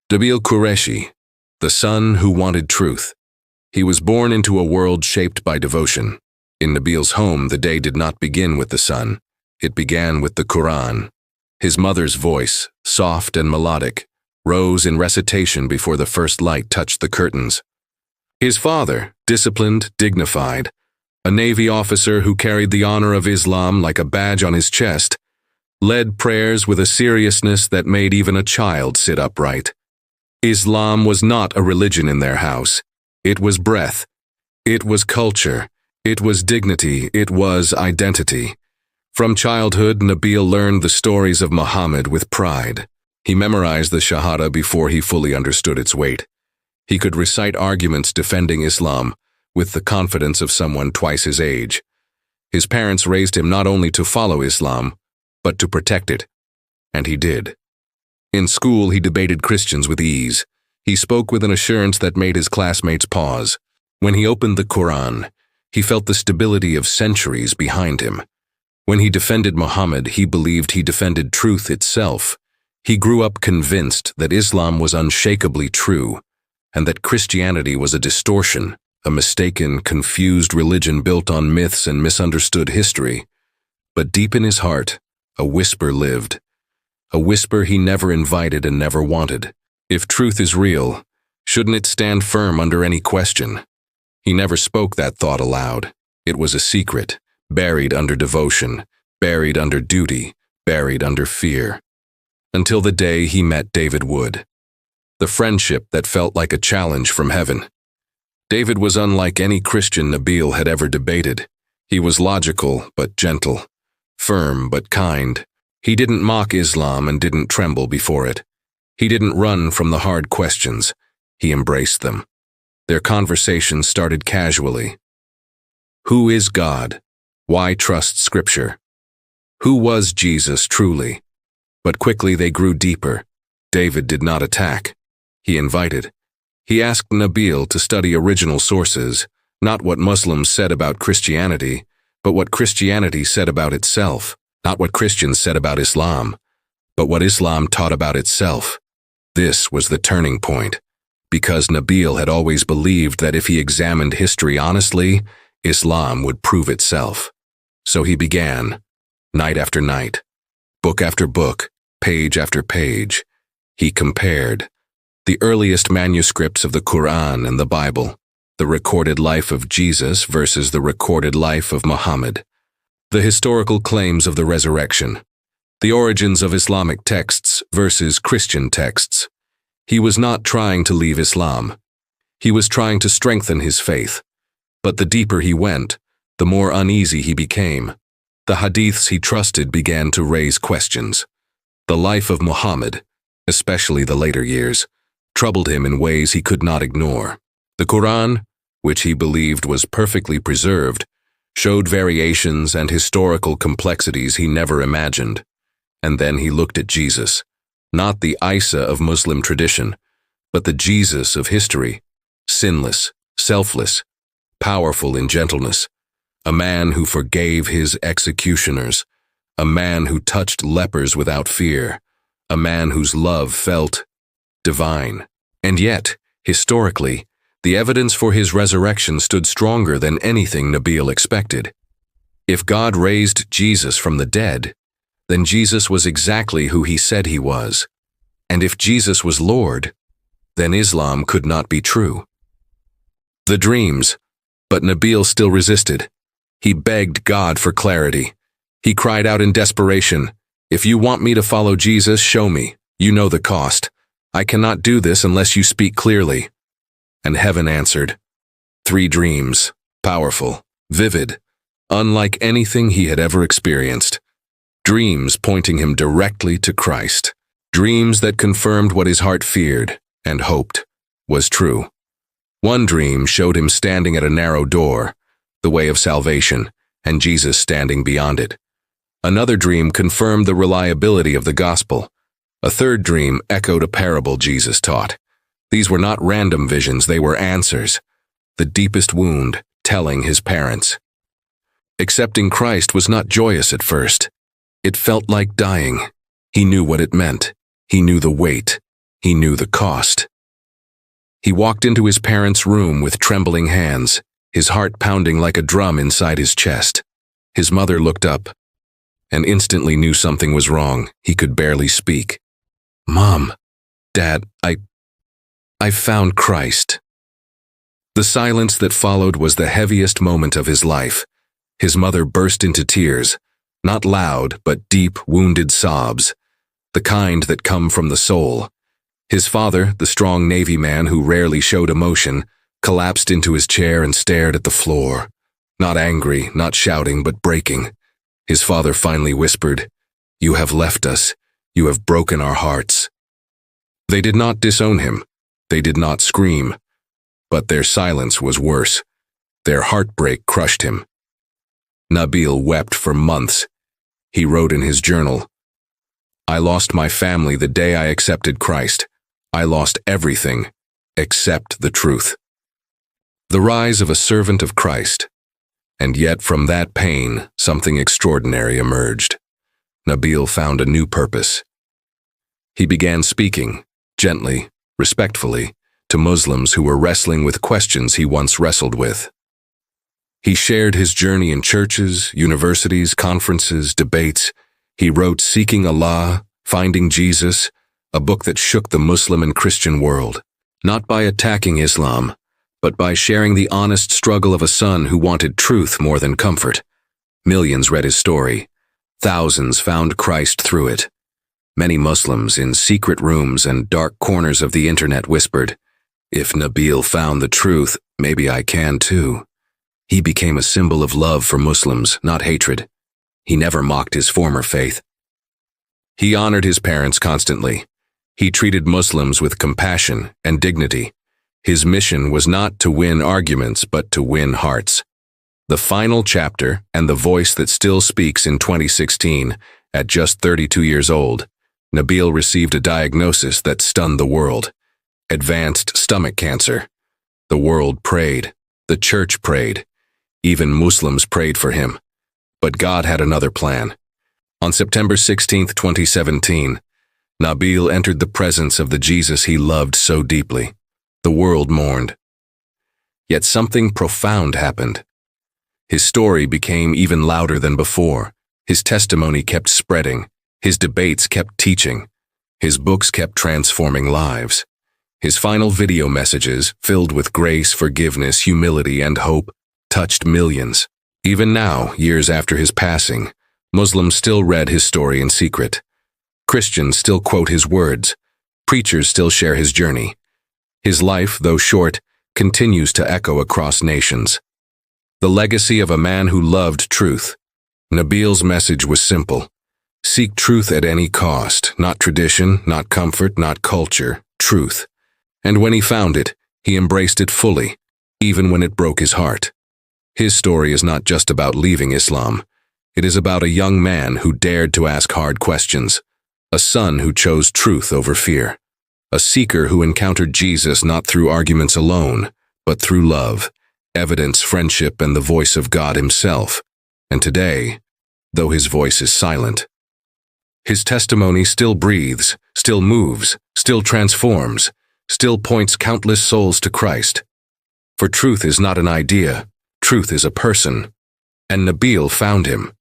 Nabeel Qureshi, the son who wanted truth. He was born into a world shaped by devotion. In Nabeel's home, the day did not begin with the sun. It began with the Quran. His mother's voice, soft and melodic, rose in recitation before the first light touched the curtains. His father, disciplined, dignified, a Navy officer who carried the honor of Islam like a badge on his chest, led prayers with a seriousness that made even a child sit upright. Islam was not a religion in their house. It was breath. It was culture. It was dignity. It was identity. From childhood, Nabeel learned the stories of Muhammad with pride. He memorized the Shahada before he fully understood its weight. He could recite arguments defending Islam with the confidence of someone twice his age. His parents raised him not only to follow Islam, but to protect it. And he did. In school, he debated Christians with ease. He spoke with an assurance that made his classmates pause. When he opened the Quran, he felt the stability of centuries behind him. When he defended Muhammad, he believed he defended truth itself. He grew up convinced that Islam was unshakably true, and that Christianity was a distortion, a mistaken, confused religion built on myths and misunderstood history. But deep in his heart, a whisper lived. A whisper he never invited and never wanted. If truth is real, shouldn't it stand firm under any question? He never spoke that thought aloud. It was a secret, buried under devotion, buried under duty, buried under fear. Until the day he met David Wood. The friendship that felt like a challenge from heaven. David was unlike any Christian Nabeel had ever debated. He was logical but gentle, firm but kind. He didn't mock Islam and didn't tremble before it. He didn't run from the hard questions. He embraced them. Their conversation started casually. Who is God? Why trust Scripture? Who was Jesus truly? But quickly they grew deeper. David did not attack. He invited. He asked Nabeel to study original sources, not what Muslims said about Christianity, but what Christianity said about itself. Not what Christians said about Islam, but what Islam taught about itself. This was the turning point, because Nabeel had always believed that if he examined history honestly, Islam would prove itself. So he began, night after night, book after book, page after page. He compared the earliest manuscripts of the Quran and the Bible, the recorded life of Jesus versus the recorded life of Muhammad. The historical claims of the resurrection, the origins of Islamic texts versus Christian texts. He was not trying to leave Islam. He was trying to strengthen his faith. But the deeper he went, the more uneasy he became. The hadiths he trusted began to raise questions. The life of Muhammad, especially the later years, troubled him in ways he could not ignore. The Quran, which he believed was perfectly preserved, showed variations and historical complexities he never imagined. And then he looked at Jesus, not the Isa of Muslim tradition, but the Jesus of history, sinless, selfless, powerful in gentleness, a man who forgave his executioners, a man who touched lepers without fear, a man whose love felt divine. And yet, historically, the evidence for his resurrection stood stronger than anything Nabeel expected. If God raised Jesus from the dead, then Jesus was exactly who he said he was. And if Jesus was Lord, then Islam could not be true. The dreams, but Nabeel still resisted. He begged God for clarity. He cried out in desperation, "If you want me to follow Jesus, show me. You know the cost. I cannot do this unless you speak clearly." And heaven answered. 3 dreams, powerful, vivid, unlike anything he had ever experienced. Dreams pointing him directly to Christ. Dreams that confirmed what his heart feared and hoped was true. One dream showed him standing at a narrow door, the way of salvation, and Jesus standing beyond it. Another dream confirmed the reliability of the gospel. A third dream echoed a parable Jesus taught. These were not random visions, they were answers. The deepest wound telling his parents. Accepting Christ was not joyous at first. It felt like dying. He knew what it meant. He knew the weight. He knew the cost. He walked into his parents' room with trembling hands, his heart pounding like a drum inside his chest. His mother looked up and instantly knew something was wrong. He could barely speak. "Mom, Dad, I found Christ." The silence that followed was the heaviest moment of his life. His mother burst into tears, not loud, but deep, wounded sobs, the kind that come from the soul. His father, the strong Navy man who rarely showed emotion, collapsed into his chair and stared at the floor. Not angry, not shouting, but breaking. His father finally whispered, "You have left us. You have broken our hearts." They did not disown him. They did not scream. But their silence was worse. Their heartbreak crushed him. Nabeel wept for months. He wrote in his journal, "I lost my family the day I accepted Christ. I lost everything except the truth." The rise of a servant of Christ. And yet from that pain, something extraordinary emerged. Nabeel found a new purpose. He began speaking, gently, respectfully, to Muslims who were wrestling with questions he once wrestled with. He shared his journey in churches, universities, conferences, debates. He wrote Seeking Allah, Finding Jesus, a book that shook the Muslim and Christian world, not by attacking Islam, but by sharing the honest struggle of a son who wanted truth more than comfort. Millions read his story. Thousands found Christ through it. Many Muslims in secret rooms and dark corners of the internet whispered, "If Nabeel found the truth, maybe I can too." He became a symbol of love for Muslims, not hatred. He never mocked his former faith. He honored his parents constantly. He treated Muslims with compassion and dignity. His mission was not to win arguments, but to win hearts. The final chapter, and the voice that still speaks in 2016, at just 32 years old, Nabeel received a diagnosis that stunned the world. Advanced stomach cancer. The world prayed. The church prayed. Even Muslims prayed for him. But God had another plan. On September 16, 2017, Nabeel entered the presence of the Jesus he loved so deeply. The world mourned. Yet something profound happened. His story became even louder than before. His testimony kept spreading. His debates kept teaching. His books kept transforming lives. His final video messages, filled with grace, forgiveness, humility, and hope, touched millions. Even now, years after his passing, Muslims still read his story in secret. Christians still quote his words. Preachers still share his journey. His life, though short, continues to echo across nations. The legacy of a man who loved truth. Nabeel's message was simple. Seek truth at any cost, not tradition, not comfort, not culture, truth. And when he found it, he embraced it fully, even when it broke his heart. His story is not just about leaving Islam. It is about a young man who dared to ask hard questions, a son who chose truth over fear, a seeker who encountered Jesus not through arguments alone, but through love, evidence, friendship, and the voice of God himself. And today, though his voice is silent, his testimony still breathes, still moves, still transforms, still points countless souls to Christ. For truth is not an idea, truth is a person. And Nabeel found him.